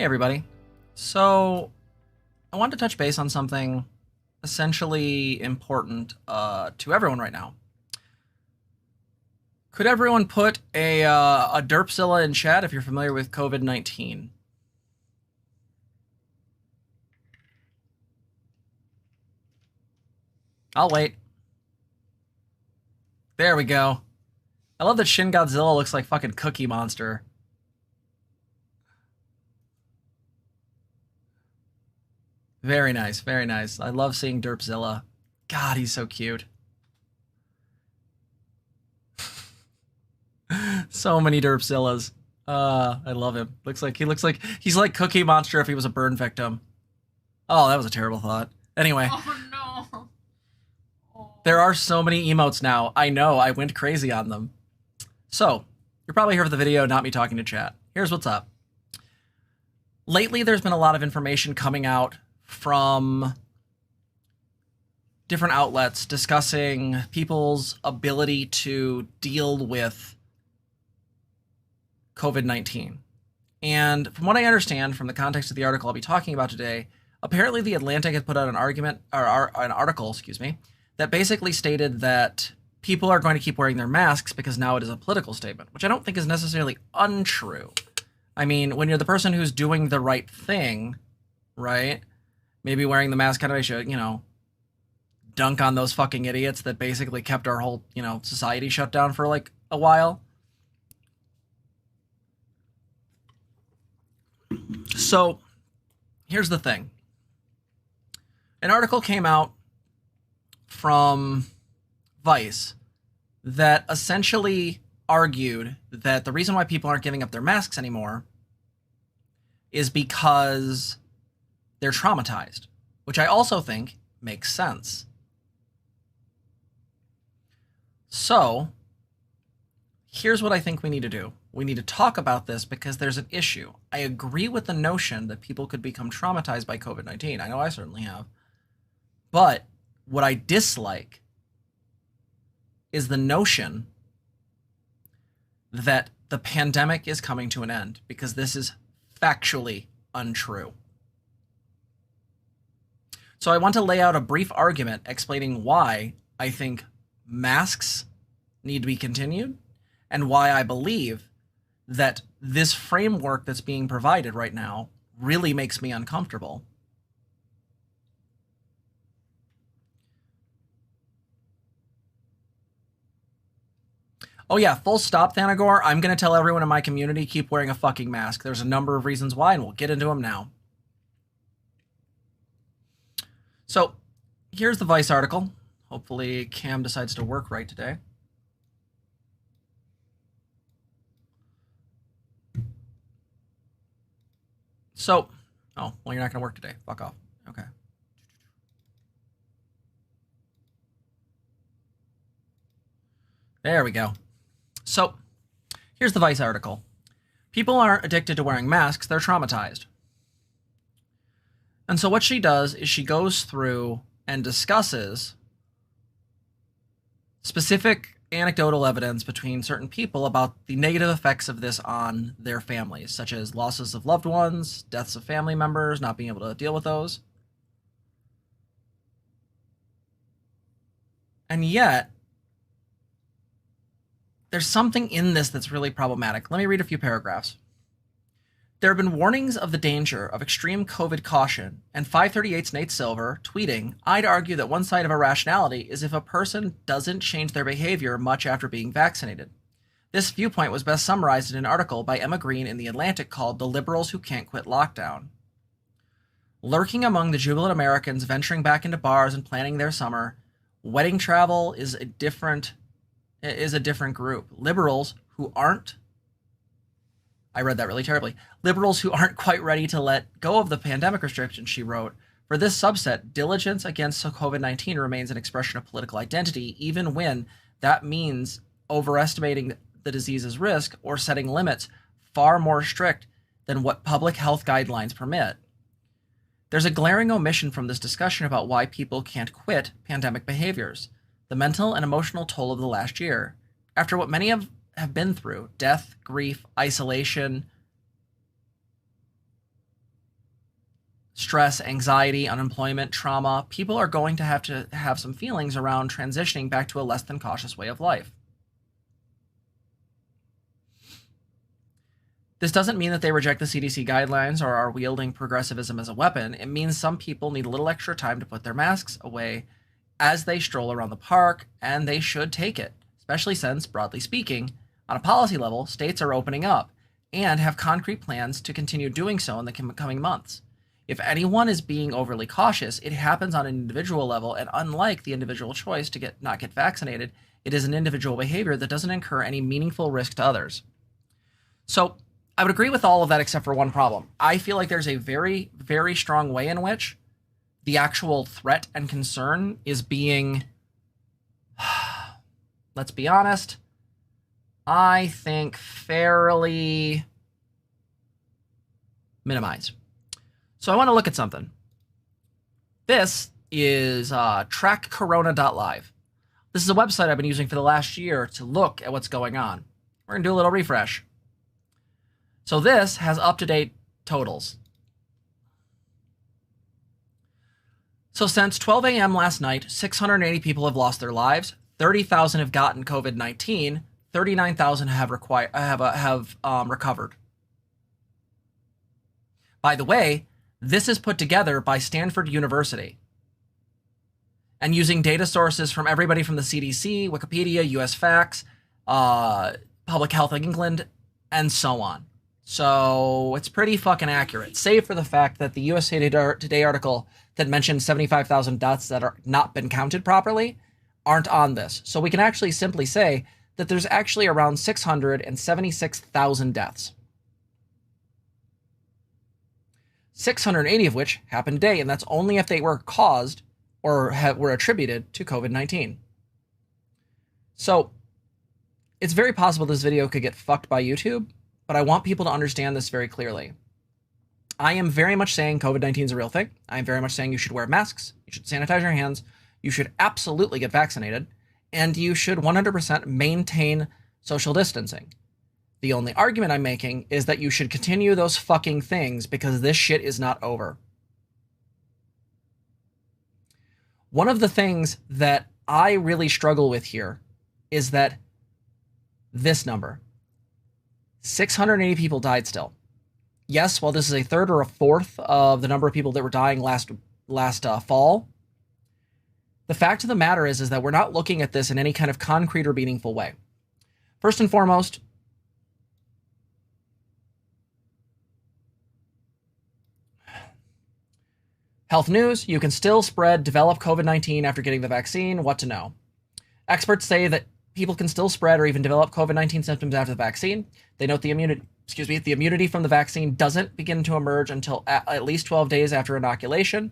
Hey everybody. So I wanted to touch base on something essentially important to everyone right now. Could everyone put a derpzilla in chat if you're familiar with COVID-19? I'll wait. There we go. I love that Shin Godzilla looks like fucking Cookie Monster. Very nice, very nice. I love seeing derpzilla. God, he's so cute. So many derpzillas. I love him. Looks like he's like Cookie Monster if he was a burn victim. Oh, that was a terrible thought. Anyway. Oh no. Oh. There are so many emotes now. I know, I went crazy on them. So, you're probably here for the video, not me talking to chat. Here's what's up. Lately, there's been a lot of information coming out from different outlets discussing people's ability to deal with COVID-19. And from what I understand from the context of the article I'll be talking about today, apparently the Atlantic had put out an article, that basically stated that people are going to keep wearing their masks because now it is a political statement, which I don't think is necessarily untrue. I mean, when you're the person who's doing the right thing, right? Maybe wearing the mask kind of should, dunk on those fucking idiots that basically kept our whole, society shut down for like a while. So, here's the thing. An article came out from Vice that essentially argued that the reason why people aren't giving up their masks anymore is because they're traumatized, which I also think makes sense. So, here's what I think we need to do. We need to talk about this because there's an issue. I agree with the notion that people could become traumatized by COVID-19. I know I certainly have. But what I dislike is the notion that the pandemic is coming to an end, because this is factually untrue. So I want to lay out a brief argument explaining why I think masks need to be continued and why I believe that this framework that's being provided right now really makes me uncomfortable. Oh yeah, full stop, Thanagor. I'm going to tell everyone in my community, keep wearing a fucking mask. There's a number of reasons why, and we'll get into them now. So, here's the Vice article. Hopefully Cam decides to work right today. So, oh, well, you're not going to work today. Fuck off. Okay. There we go. So, here's the Vice article. People aren't addicted to wearing masks, they're traumatized. And so what she does is she goes through and discusses specific anecdotal evidence between certain people about the negative effects of this on their families, such as losses of loved ones, deaths of family members, not being able to deal with those. And yet, there's something in this that's really problematic. Let me read a few paragraphs. There have been warnings of the danger of extreme COVID caution, and 538's Nate Silver tweeting, I'd argue that one side of irrationality is if a person doesn't change their behavior much after being vaccinated. This viewpoint was best summarized in an article by Emma Green in The Atlantic called The Liberals Who Can't Quit Lockdown. Lurking among the jubilant Americans venturing back into bars and planning their summer, wedding travel is a different group. Liberals who aren't, I read that really terribly, liberals who aren't quite ready to let go of the pandemic restrictions, she wrote. For this subset, diligence against COVID-19 remains an expression of political identity, even when that means overestimating the disease's risk or setting limits far more strict than what public health guidelines permit. There's a glaring omission from this discussion about why people can't quit pandemic behaviors. The mental and emotional toll of the last year. After what many have been through, death, grief, isolation, stress, anxiety, unemployment, trauma, people are going to have some feelings around transitioning back to a less than cautious way of life. This doesn't mean that they reject the CDC guidelines or are wielding progressivism as a weapon. It means some people need a little extra time to put their masks away as they stroll around the park, and they should take it, especially since, broadly speaking, on a policy level, states are opening up and have concrete plans to continue doing so in the coming months. If anyone is being overly cautious, it happens on an individual level, and unlike the individual choice to not get vaccinated, it is an individual behavior that doesn't incur any meaningful risk to others. So I would agree with all of that except for one problem. I feel like there's a very, very strong way in which the actual threat and concern is being, let's be honest, I think fairly minimized. So I want to look at something. This is trackcorona.live. This is a website I've been using for the last year to look at what's going on. We're going to do a little refresh. So this has up-to-date totals. So since 12 a.m. last night, 680 people have lost their lives, 30,000 have gotten COVID-19, 39,000 have recovered. By the way, this is put together by Stanford University and using data sources from everybody from the CDC, Wikipedia, US Facts, Public Health England, and so on. So it's pretty fucking accurate, save for the fact that the USA Today article that mentioned 75,000 deaths that are not been counted properly aren't on this. So we can actually simply say that there's actually around 676,000 deaths. 680 of which happened today, and that's only if they were caused or were attributed to COVID-19. So it's very possible this video could get fucked by YouTube, but I want people to understand this very clearly. I am very much saying COVID-19 is a real thing. I am very much saying you should wear masks, you should sanitize your hands, you should absolutely get vaccinated, and you should 100% maintain social distancing. The only argument I'm making is that you should continue those fucking things because this shit is not over. One of the things that I really struggle with here is that this number, 680 people died still. Yes, while this is a third or a fourth of the number of people that were dying last fall, the fact of the matter is that we're not looking at this in any kind of concrete or meaningful way. First and foremost, health news, you can still develop COVID-19 after getting the vaccine, what to know. Experts say that people can still spread or even develop COVID-19 symptoms after the vaccine. They note the immunity from the vaccine doesn't begin to emerge until at least 12 days after inoculation.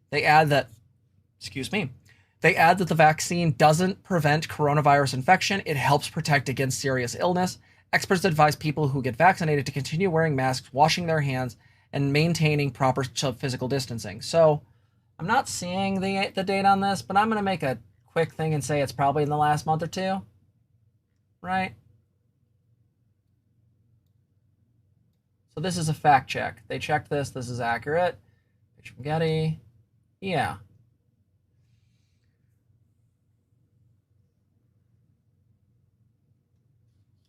They add that the vaccine doesn't prevent coronavirus infection. It helps protect against serious illness. Experts advise people who get vaccinated to continue wearing masks, washing their hands, and maintaining proper physical distancing. So I'm not seeing the date on this, but I'm going to make a quick thing and say it's probably in the last month or two, right? So this is a fact check. They checked this. This is accurate. Picture from Getty. Yeah.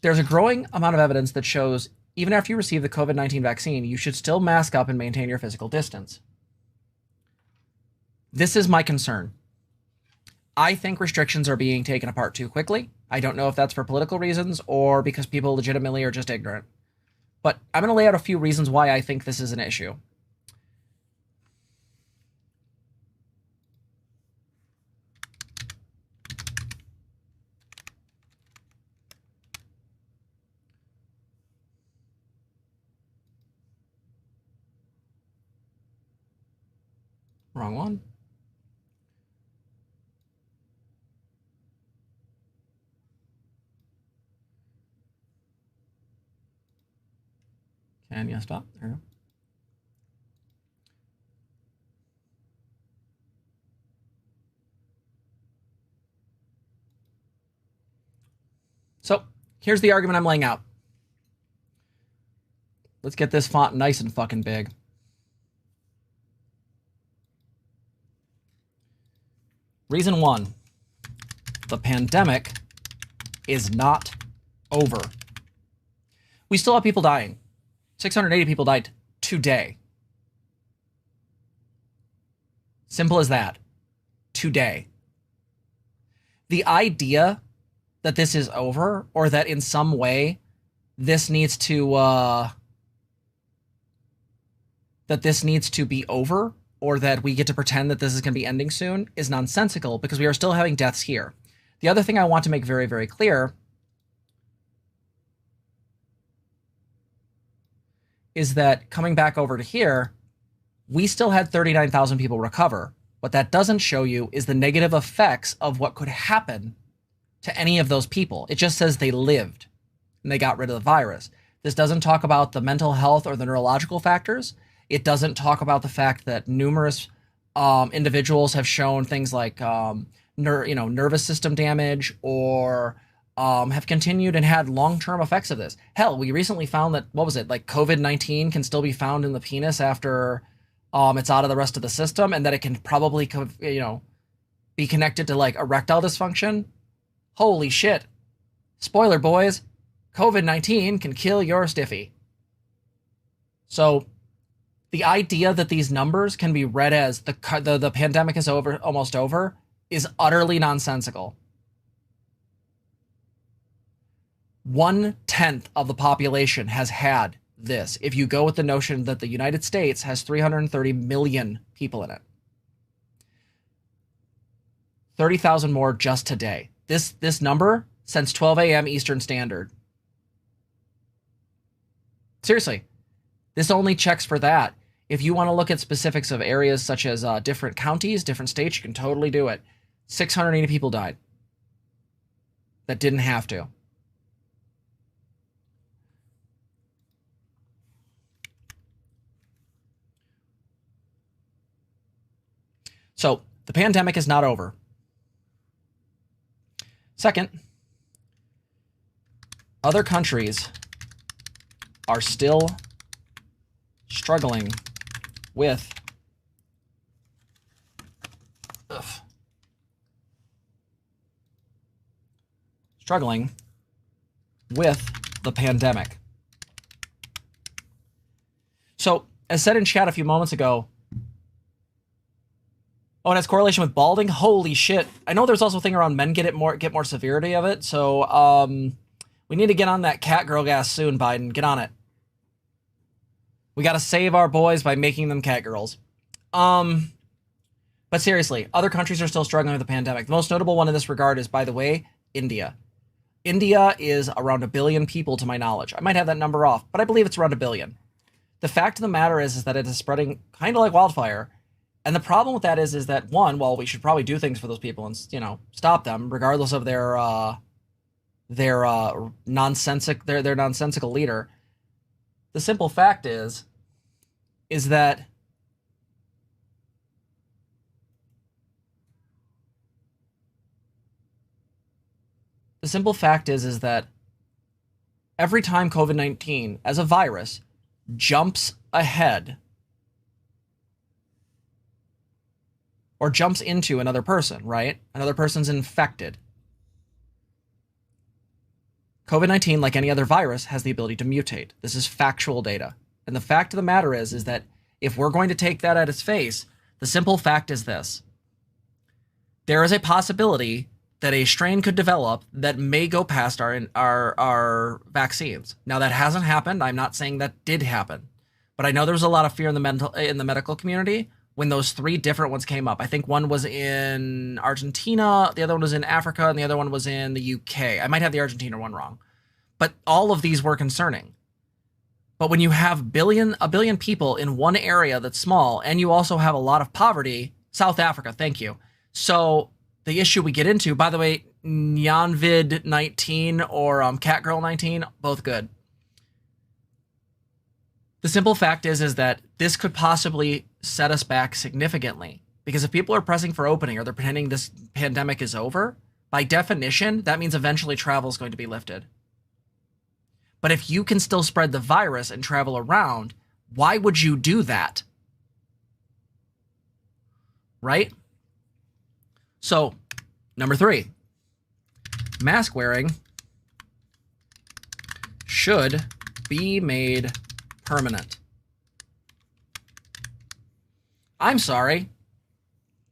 There's a growing amount of evidence that shows even after you receive the COVID-19 vaccine, you should still mask up and maintain your physical distance. This is my concern. I think restrictions are being taken apart too quickly. I don't know if that's for political reasons or because people legitimately are just ignorant. But I'm going to lay out a few reasons why I think this is an issue. Wrong one. Can you stop? There we go. So here's the argument I'm laying out. Let's get this font nice and fucking big. Reason 1, the pandemic is not over. We still have people dying. 680 people died today. Simple as that. Today. The idea that this is over, or that in some way this needs to be over, or that we get to pretend that this is going to be ending soon, is nonsensical, because we are still having deaths here. The other thing I want to make very, very clear is that coming back over to here, we still had 39,000 people recover. What that doesn't show you is the negative effects of what could happen to any of those people. It just says they lived and they got rid of the virus. This doesn't talk about the mental health or the neurological factors. It doesn't talk about the fact that numerous individuals have shown things like nervous system damage, or have continued and had long-term effects of this. Hell, we recently found that, what was it, like COVID-19 can still be found in the penis after it's out of the rest of the system, and that it can probably, be connected to like erectile dysfunction. Holy shit. Spoiler, boys. COVID-19 can kill your stiffy. So the idea that these numbers can be read as the pandemic is over, almost over, is utterly nonsensical. 1/10 of the population has had this. If you go with the notion that the United States has 330 million people in it. 30,000 more just today. This number since 12 a.m. Eastern Standard. Seriously, this only checks for that. If you want to look at specifics of areas such as different counties, different states, you can totally do it. 680 people died that didn't have to. So the pandemic is not over. Second, other countries are still struggling with the pandemic. So, as said in chat a few moments ago, oh, and it's correlation with balding? Holy shit. I know there's also a thing around men get more severity of it, so we need to get on that cat girl gas soon, Biden. Get on it. We got to save our boys by making them cat girls. But seriously, other countries are still struggling with the pandemic. The most notable one in this regard is, by the way, India. India is around 1 billion people, to my knowledge. I might have that number off, but I believe it's around 1 billion. The fact of the matter is that it is spreading kind of like wildfire. And the problem with that is that, one, well, we should probably do things for those people and, stop them, regardless of their nonsensical leader. The simple fact is that every time COVID-19 as a virus jumps ahead or jumps into another person, right? Another person's infected. COVID-19, like any other virus, has the ability to mutate. This is factual data. And the fact of the matter is that if we're going to take that at its face, the simple fact is this. There is a possibility that a strain could develop that may go past our vaccines. Now, that hasn't happened. I'm not saying that did happen. But I know there was a lot of fear in the medical community when those 3 different ones came up. I think one was in Argentina, the other one was in Africa, and the other one was in the UK. I might have the Argentina one wrong. But all of these were concerning. But when you have a billion people in one area that's small, and you also have a lot of poverty, South Africa, thank you. So the issue we get into, by the way, Nyanvid 19 or Catgirl 19, both good. The simple fact is that this could possibly set us back significantly, because if people are pressing for opening or they're pretending this pandemic is over, by definition, that means eventually travel is going to be lifted. But if you can still spread the virus and travel around, why would you do that? Right? So, number 3, mask wearing should be made permanent. I'm sorry.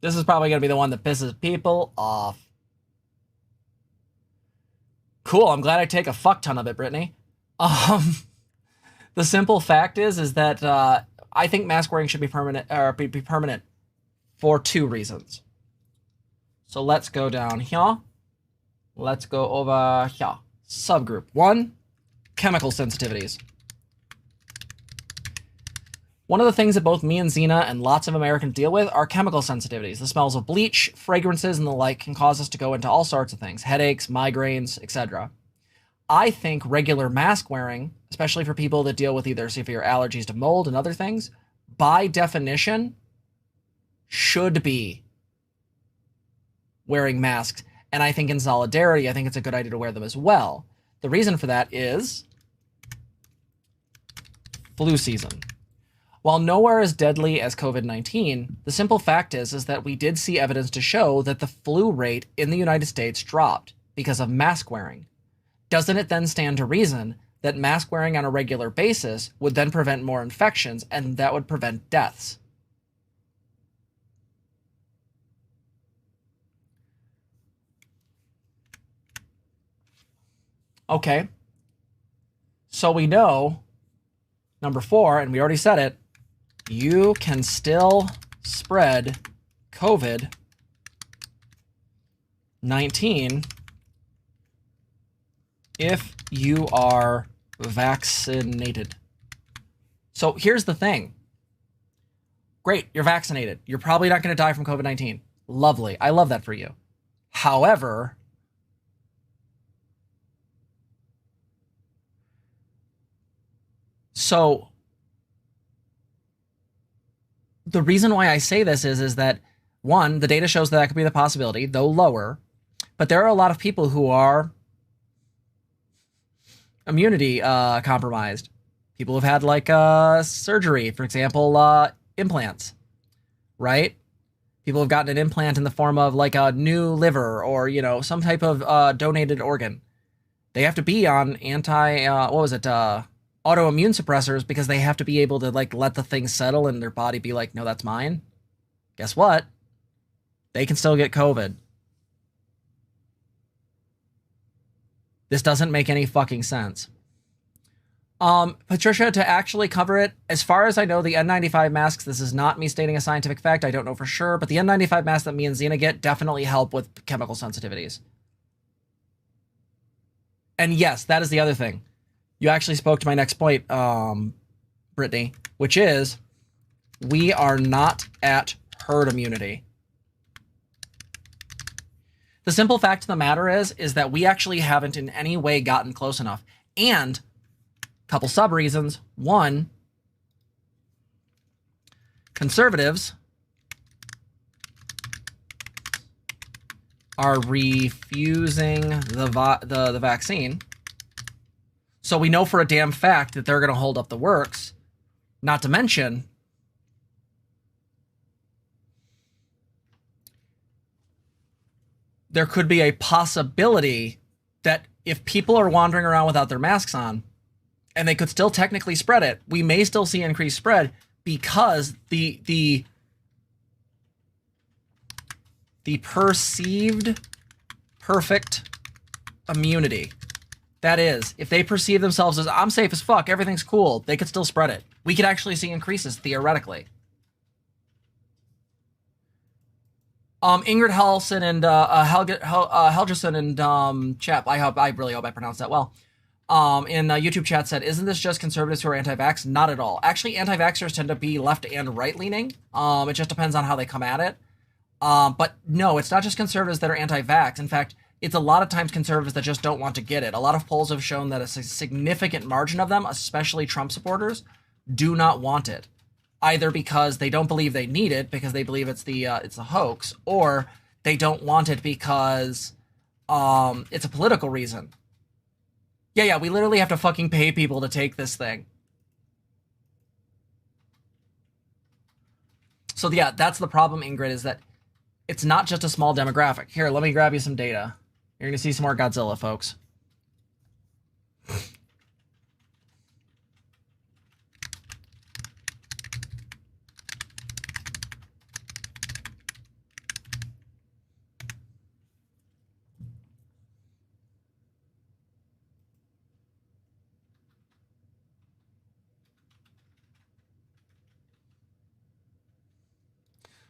This is probably going to be the one that pisses people off. Cool, I'm glad I take a fuck ton of it, Brittany. The simple fact is that I think mask wearing should be permanent, or be permanent for 2 reasons. So let's go down here. Let's go over here. Subgroup 1, chemical sensitivities. One of the things that both me and Zena and lots of Americans deal with are chemical sensitivities. The smells of bleach, fragrances, and the like can cause us to go into all sorts of things. Headaches, migraines, etc. I think regular mask wearing, especially for people that deal with either severe allergies to mold and other things, by definition, should be wearing masks. And I think in solidarity, I think it's a good idea to wear them as well. The reason for that is flu season. While nowhere as deadly as COVID-19, the simple fact is that we did see evidence to show that the flu rate in the United States dropped because of mask wearing. Doesn't it then stand to reason that mask wearing on a regular basis would then prevent more infections, and that would prevent deaths? Okay. So we know, number 4, and we already said it, you can still spread COVID-19 if you are vaccinated. So here's the thing. Great, you're vaccinated. You're probably not going to die from COVID-19. Lovely. I love that for you. However, so the reason why I say this is that, 1, the data shows that could be the possibility, though lower, but there are a lot of people who are immunity compromised. People who've had like surgery, for example, implants, right? People have gotten an implant in the form of like a new liver or, you know, some type of donated organ. They have to be on autoimmune suppressors because they have to be able to like let the thing settle and their body be like, no, that's mine. Guess what? They can still get COVID. This doesn't make any fucking sense. Patricia, to actually cover it, as far as I know, the N95 masks, this is not me stating a scientific fact, I don't know for sure, but the N95 masks that me and Zena get definitely help with chemical sensitivities. And yes, that is the other thing. You actually spoke to my next point, Brittany, which is we are not at herd immunity. The simple fact of the matter is that we actually haven't in any way gotten close enough. And a couple sub reasons. 1, conservatives are refusing the vaccine. So we know for a damn fact that they're going to hold up the works. Not to mention, there could be a possibility that if people are wandering around without their masks on, and they could still technically spread it, we may still see increased spread because the perceived perfect immunity. That is, if they perceive themselves as, I'm safe as fuck, everything's cool, they could still spread it. We could actually see increases, theoretically. Ingrid Helson and Helgerson and Chap, I really hope I pronounced that well, in YouTube chat said, isn't this just conservatives who are anti-vax? Not at all. Actually, anti-vaxxers tend to be left and right-leaning. It just depends on how they come at it. But no, it's not just conservatives that are anti-vax. In fact, it's a lot of times conservatives that just don't want to get it. A lot of polls have shown that a significant margin of them, especially Trump supporters, do not want it. Either because they don't believe they need it, because they believe it's a hoax, or they don't want it because it's a political reason. Yeah, we literally have to fucking pay people to take this thing. So yeah, that's the problem, Ingrid, is that It's not just a small demographic. Here, let me grab you some data. You're going to see some more Godzilla, folks.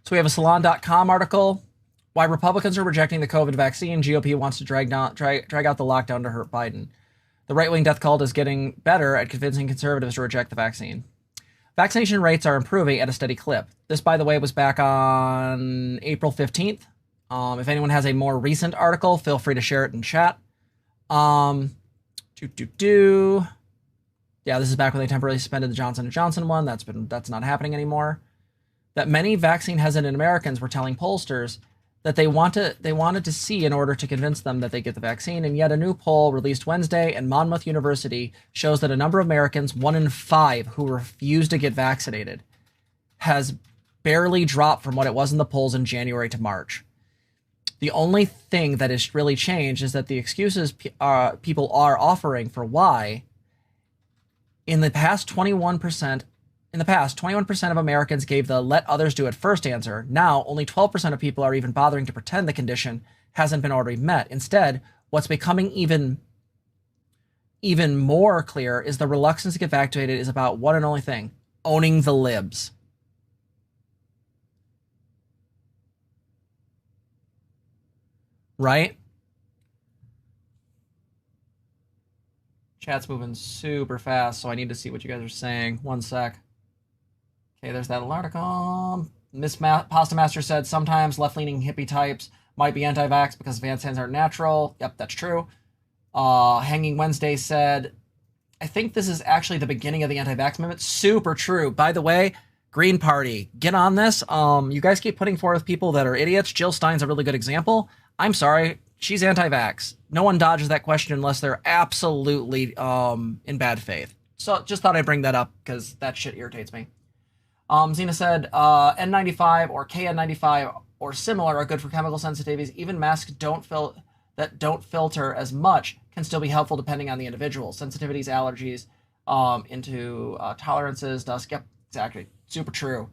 So we have a Salon.com article. Why Republicans are rejecting the COVID vaccine. GOP wants to drag out the lockdown to hurt Biden. The right-wing death cult is getting better at convincing conservatives to reject the vaccine. Vaccination rates are improving at a steady clip. This, by the way, was back on April 15th. If anyone has a more recent article, feel free to share it in chat. Yeah, this is back when they temporarily suspended the Johnson & Johnson one. That's not happening anymore. That many vaccine-hesitant Americans were telling pollsters that they wanted to see in order to convince them that they get the vaccine, and yet a new poll released Wednesday in Monmouth University shows that a number of Americans, 1 in 5, who refuse to get vaccinated, has barely dropped from what it was in the polls in January to March. The only thing that has really changed is that the excuses people are offering for why, in the past 21% of Americans gave the let others do it first answer. Now, only 12% of people are even bothering to pretend the condition hasn't been already met. Instead, what's becoming even more clear is the reluctance to get vaccinated is about one and only thing: owning the libs. Right? Chat's moving super fast, so I need to see what you guys are saying. One sec. Okay, there's that article. Miss Pasta Master said sometimes left-leaning hippie types might be anti-vax because vaccines aren't natural. Yep, that's true. Hanging Wednesday said, I think this is actually the beginning of the anti-vax movement. Super true. By the way, Green Party, get on this. You guys keep putting forth people that are idiots. Jill Stein's a really good example. I'm sorry, she's anti-vax. No one dodges that question unless they're absolutely in bad faith. So just thought I'd bring that up because that shit irritates me. Zena said N95 or KN95 or similar are good for chemical sensitivities. Even masks that don't filter as much can still be helpful depending on the individual. Sensitivities, allergies, into tolerances, dust. Yep, exactly. Super true.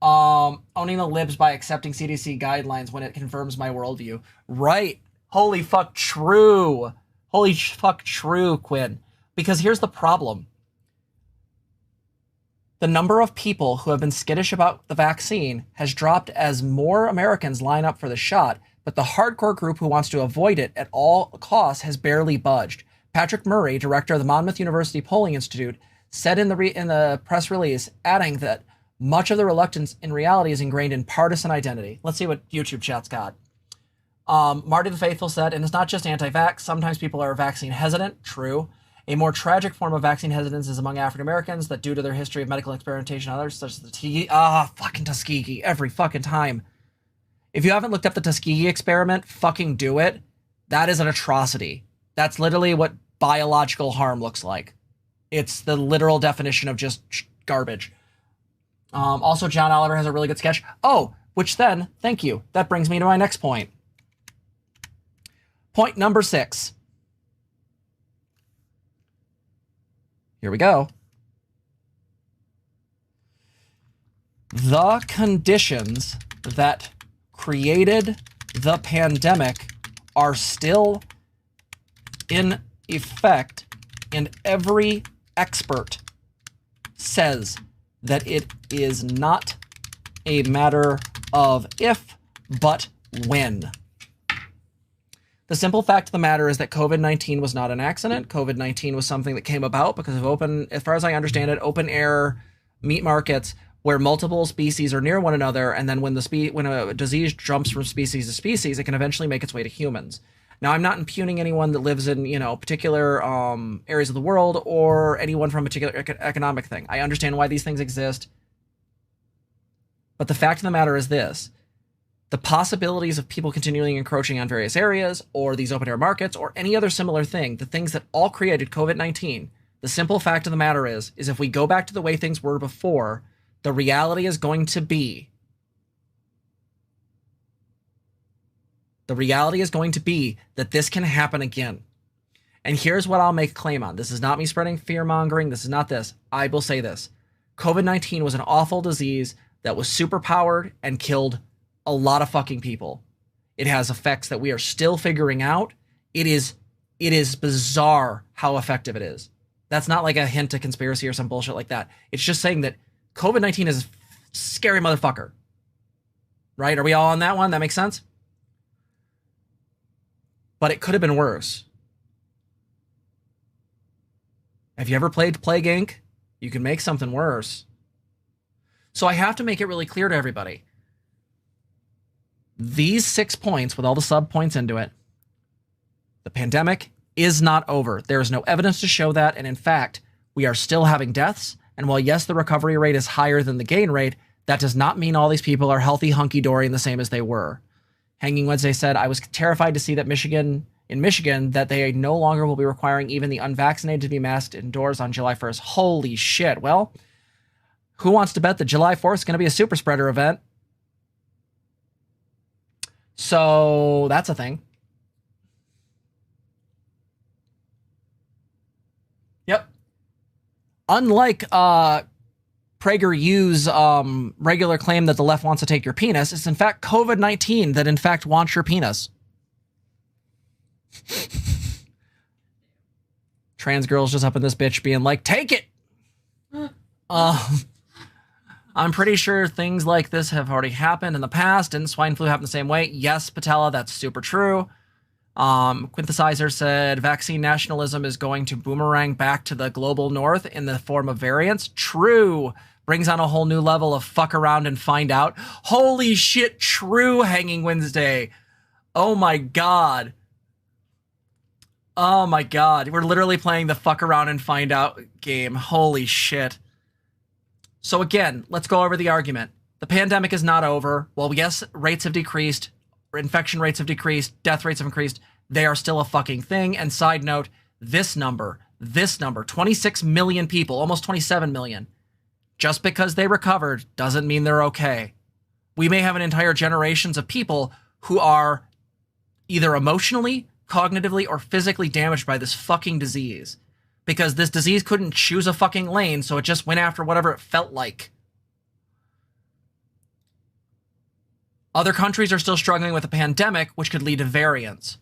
Owning the libs by accepting CDC guidelines when it confirms my worldview. Right. Holy fuck true. Holy fuck true, Quinn. Because here's the problem. The number of people who have been skittish about the vaccine has dropped as more Americans line up for the shot, but the hardcore group who wants to avoid it at all costs has barely budged. Patrick Murray, director of the Monmouth University Polling Institute, said in the press release, adding that much of the reluctance in reality is ingrained in partisan identity. Let's see what YouTube chat's got. Marty the Faithful said, and it's not just anti-vax, sometimes people are vaccine hesitant. True. A more tragic form of vaccine hesitance is among African Americans that due to their history of medical experimentation and others, such as the fucking Tuskegee, every fucking time. If you haven't looked up the Tuskegee experiment, fucking do it. That is an atrocity. That's literally what biological harm looks like. It's the literal definition of just garbage. Also, John Oliver has a really good sketch. Oh, which then, thank you. That brings me to my next point. Point number 6. Here we go. The conditions that created the pandemic are still in effect, and every expert says that it is not a matter of if, but when. The simple fact of the matter is that COVID-19 was not an accident. COVID-19 was something that came about because of as far as I understand it, open air meat markets where multiple species are near one another, and then when a disease jumps from species to species, it can eventually make its way to humans. Now, I'm not impugning anyone that lives in, particular areas of the world or anyone from a particular economic thing. I understand why these things exist. But the fact of the matter is this. The possibilities of people continually encroaching on various areas or these open air markets or any other similar thing, the things that all created COVID-19, the simple fact of the matter is if we go back to the way things were before, the reality is going to be The reality is going to be that this can happen again. And here's what I'll make a claim on. This is not me spreading fear-mongering. This is not this. I will say this. COVID-19 was an awful disease that was superpowered and killed a lot of fucking people. It has effects that we are still figuring out. It is bizarre how effective it is. That's not like a hint to conspiracy or some bullshit like that. It's just saying that COVID-19 is a scary motherfucker. Right? Are we all on that one? That makes sense? But it could have been worse. Have you ever played Plague Inc? You can make something worse. So I have to make it really clear to everybody. These 6 points, with all the sub-points into it, the pandemic is not over. There is no evidence to show that, and in fact, we are still having deaths, and while yes, the recovery rate is higher than the gain rate, that does not mean all these people are healthy, hunky-dory, and the same as they were. Hanging Wednesday said, I was terrified to see that in Michigan, that they no longer will be requiring even the unvaccinated to be masked indoors on July 1st. Holy shit. Well, who wants to bet that July 4th is going to be a super spreader event? So that's a thing. Yep. Unlike PragerU's regular claim that the left wants to take your penis, it's in fact COVID-19 that in fact wants your penis. Trans girls just up in this bitch being like, take it! I'm pretty sure things like this have already happened in the past. Didn't swine flu happen the same way? Yes, Patella, that's super true. Quintessizer said, vaccine nationalism is going to boomerang back to the global north in the form of variants. True. Brings on a whole new level of fuck around and find out. Holy shit, true, Hanging Wednesday. Oh my god. Oh my god. We're literally playing the fuck around and find out game. Holy shit. So again, let's go over the argument. The pandemic is not over. Well, yes, rates have decreased, infection rates have decreased, death rates have increased. They are still a fucking thing. And side note, this number, 26 million people, almost 27 million, just because they recovered doesn't mean they're okay. We may have an entire generations of people who are either emotionally, cognitively, or physically damaged by this fucking disease. Because this disease couldn't choose a fucking lane, so it just went after whatever it felt like. Other countries are still struggling with a pandemic, which could lead to variants.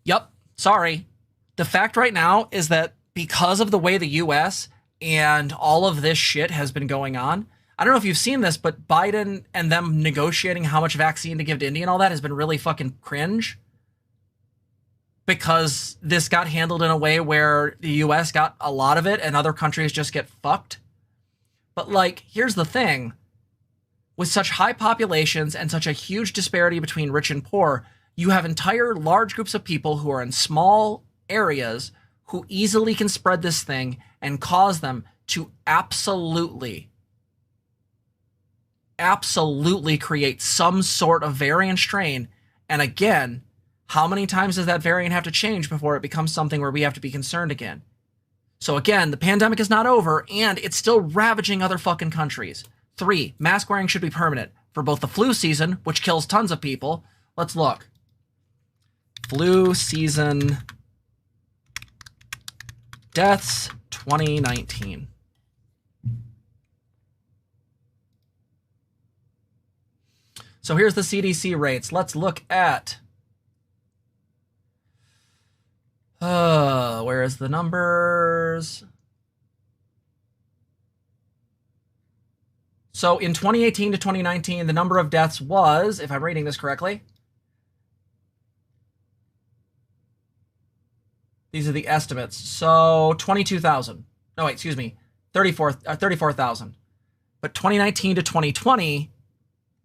Yup, sorry. The fact right now is that because of the way the US and all of this shit has been going on, I don't know if you've seen this, but Biden and them negotiating how much vaccine to give to India and all that has been really fucking cringe. Because this got handled in a way where the US got a lot of it and other countries just get fucked. But like, here's the thing. With such high populations and such a huge disparity between rich and poor, you have entire large groups of people who are in small areas who easily can spread this thing and cause them to absolutely create some sort of variant strain. And again, how many times does that variant have to change before it becomes something where we have to be concerned again? So again, the pandemic is not over, and it's still ravaging other fucking countries. 3, mask wearing should be permanent for both the flu season, which kills tons of people. Let's look. Flu season deaths 2019. So here's the CDC rates. Let's look at... where is the numbers? So in 2018 to 2019, the number of deaths was, if I'm reading this correctly, these are the estimates. So 22,000. No, wait, excuse me. 34,000. But 2019 to 2020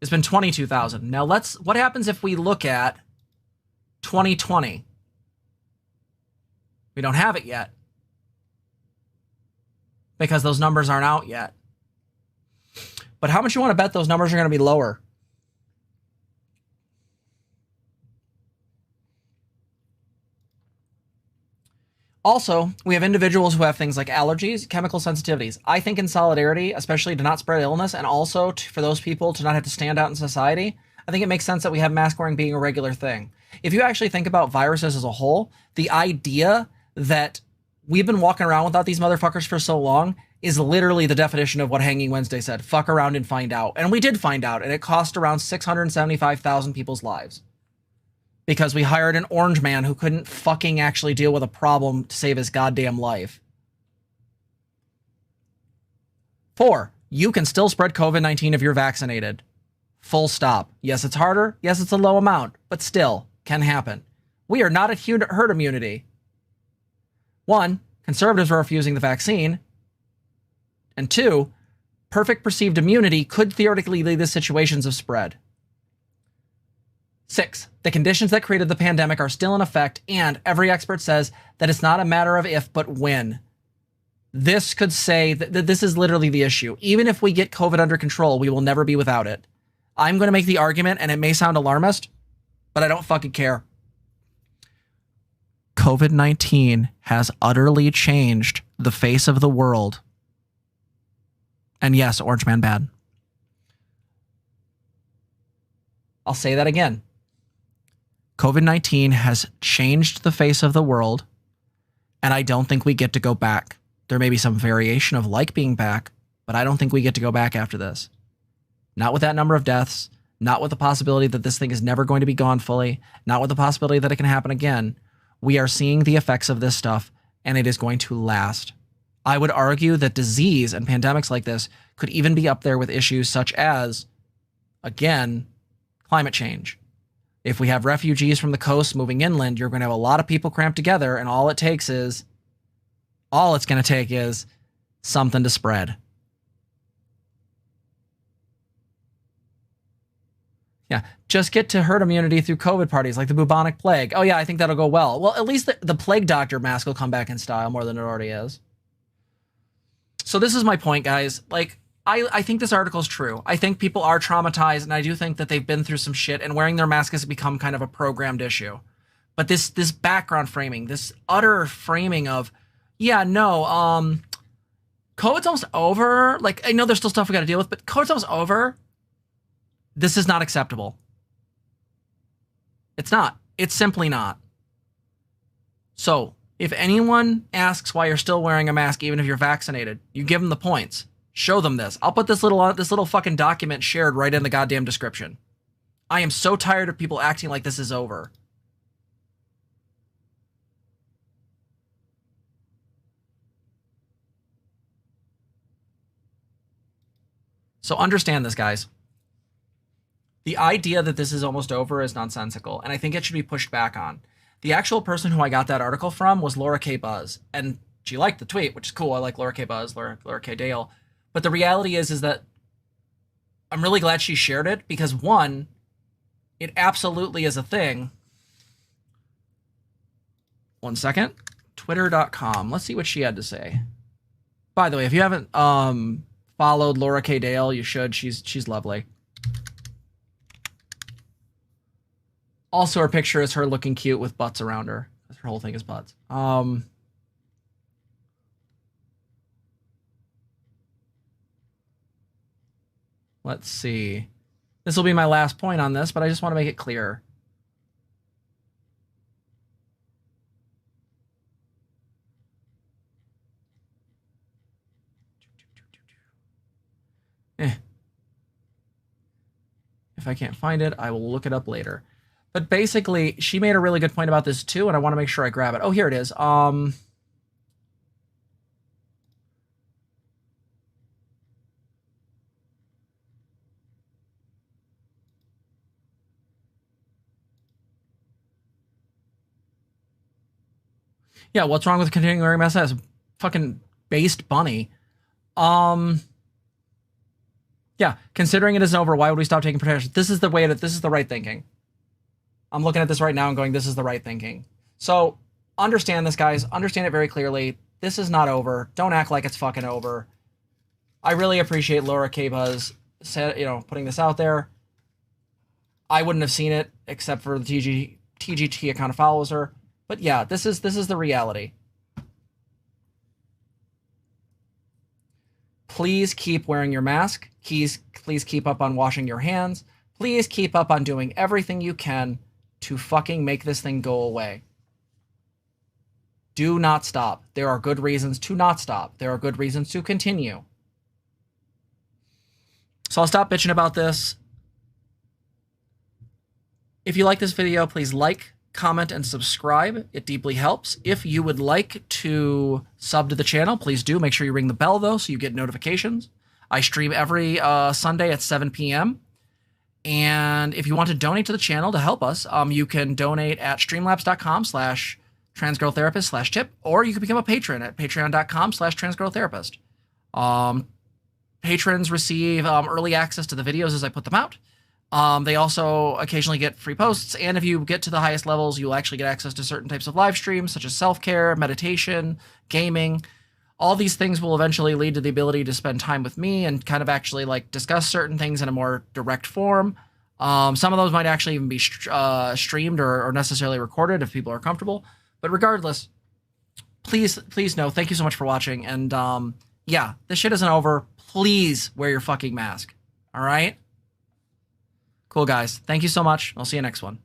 has been 22,000. Now what happens if we look at 2020? We don't have it yet because those numbers aren't out yet. But how much you want to bet those numbers are going to be lower? Also, we have individuals who have things like allergies, chemical sensitivities. I think in solidarity, especially to not spread illness, and also for those people to not have to stand out in society, I think it makes sense that we have mask wearing being a regular thing. If you actually think about viruses as a whole, the idea that we've been walking around without these motherfuckers for so long is literally the definition of what Hanging Wednesday said. Fuck around and find out. And we did find out, and it cost around 675,000 people's lives. Because we hired an orange man who couldn't fucking actually deal with a problem to save his goddamn life. 4, you can still spread COVID-19 if you're vaccinated. Full stop. Yes, it's harder. Yes, it's a low amount, but still can happen. We are not at herd immunity. 1, conservatives are refusing the vaccine. And 2, perfect perceived immunity could theoretically lead to situations of spread. 6, the conditions that created the pandemic are still in effect, and every expert says that it's not a matter of if, but when. This could say that this is literally the issue. Even if we get COVID under control, we will never be without it. I'm going to make the argument, and it may sound alarmist, but I don't fucking care. COVID-19 has utterly changed the face of the world. And yes, Orange Man bad. I'll say that again. COVID-19 has changed the face of the world, and I don't think we get to go back. There may be some variation of like being back, but I don't think we get to go back after this. Not with that number of deaths, not with the possibility that this thing is never going to be gone fully, not with the possibility that it can happen again. We are seeing the effects of this stuff, and it is going to last. I would argue that disease and pandemics like this could even be up there with issues such as, again, climate change. If we have refugees from the coast moving inland, you're going to have a lot of people cramped together, and all it's going to take is something to spread. Yeah, just get to herd immunity through COVID parties like the bubonic plague. Oh yeah, I think that'll go well. Well, at least the plague doctor mask will come back in style more than it already is. So this is my point, guys. Like, I think this article is true. I think people are traumatized, and I do think that they've been through some shit, and wearing their mask has become kind of a programmed issue. But this background framing, this utter framing of, yeah, no, COVID's almost over. Like, I know there's still stuff we got to deal with, but COVID's almost over. This is not acceptable. It's not. It's simply not. So, if anyone asks why you're still wearing a mask even if you're vaccinated, you give them the points. Show them this. I'll put this little fucking document shared right in the goddamn description. I am so tired of people acting like this is over. So understand this, guys. The idea that this is almost over is nonsensical, and I think it should be pushed back on. The actual person who I got that article from was Laura K. Buzz, and she liked the tweet, which is cool. I like Laura K. Buzz, Laura K. Dale. But the reality is that I'm really glad she shared it because, one, it absolutely is a thing. One second. Twitter.com. Let's see what she had to say. By the way, if you haven't followed Laura K. Dale, you should. She's lovely. Also, her picture is her looking cute with butts around her. Her whole thing is butts. Let's see. This will be my last point on this, but I just want to make it clear. If I can't find it, I will look it up later. But basically, she made a really good point about this too, and I want to make sure I grab it. Oh, here it is. Yeah, what's wrong with continuing wearing masks as fucking based bunny? Yeah, considering it is over, why would we stop taking precautions? This is the way this is the right thinking. I'm looking at this right now and going, this is the right thinking. So understand this, guys. Understand it very clearly. This is not over. Don't act like it's fucking over. I really appreciate Laura K. Buzz putting this out there. I wouldn't have seen it except for the TGT account that follows her. But yeah, this is the reality. Please keep wearing your mask. Please keep up on washing your hands. Please keep up on doing everything you can to fucking make this thing go away. Do not stop. There are good reasons to not stop. There are good reasons to continue. So I'll stop bitching about this. If you like this video, please like, comment, and subscribe. It deeply helps. If you would like to sub to the channel, please do. Make sure you ring the bell, though, so you get notifications. I stream every Sunday at 7 p.m. And if you want to donate to the channel to help us, you can donate at streamlabs.com/transgirltherapist/tip, or you can become a patron at patreon.com/transgirltherapist. Patrons receive early access to the videos as I put them out. They also occasionally get free posts, and if you get to the highest levels, you'll actually get access to certain types of live streams, such as self-care, meditation, gaming. All these things will eventually lead to the ability to spend time with me and kind of actually like discuss certain things in a more direct form. Some of those might actually even be streamed or necessarily recorded if people are comfortable. But regardless, please know, thank you so much for watching. And yeah, this shit isn't over. Please wear your fucking mask. All right? Cool, guys. Thank you so much. I'll see you next one.